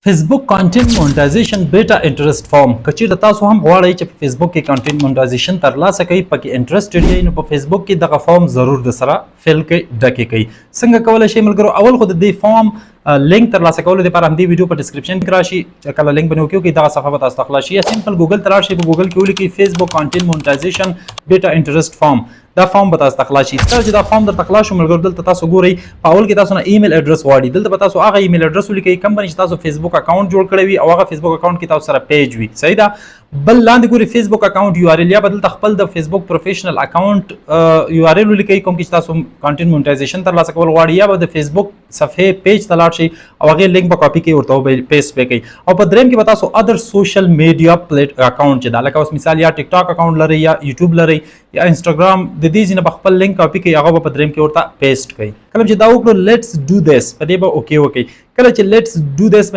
فیسبوک کانټینټ مونټایزیشن بیټا انټرست فارم کچیر تاسو هم غواړئ چې په فیسبوک کې کانټینټ مونټایزیشن ترلاسه کړئ پکې انټرستډ یې نو په فیسبوک کې دغه فارم ضرور د سره فل کړئ ډکې کړئ څنګه کولی شئ ملګرو اول خو د دې فارم لینک ترلاسه کولو لپاره همدې ویډیو په ډسکرپشن کې راشي چې کله لینک باندې وکړئ دغه صفحه به تاسو ته خلاص شي یا سمپل ګوګل ته راشئ په ګوګل کې ولیکئ فیسبوک کانټینټ مونټایزیشن بیټا انټرست فارم دا فارم به تاسو ته خلاص شي کله چې دا فارم درته خلاص شو ملګرو دلته تاسو ګورئ په اول کې تاسو نه ایمیل اډرس غواړي دلته به تاسو هغه ایمیل اډرس ولیکئ کوم باندې چې تاسو فیسبوک اکاونټ جوړ کړی وي او هغه فیسبوک اکاونټ کې تاسو سره پیج وي صحیح ده بل لاندې ګورئ فیسبوک اکاونټ یو آر ال یا به دلته خپل د فیسبوک پروفیشنل اکاونټ یو آر ال ولیکئ کوم کې چې تاسو کانټینټ مونټایزیشن ترلاسه کول غواړئ یا به د فیسبوک صفحې پیج ته لاړ شئ او هغه لینک به کاپي کړئ ورته پیسټ به کړئ او په دریم کې به تاسو ادر سوشل میډیا اکاونټ چې دا لکه اوس مثال یا ټیک ټاک اکاونټ لرئ یا یوټیوب لرئ یا انسټاګرام د دې ځینې به خپل لینک کاپي کړئ هغه به په دریم کې ورته پیسټ کړئ کله چې دا وکړو لیټس ډو دیس په دې به اوکې وکړئ کله چې لیټس ډو دیس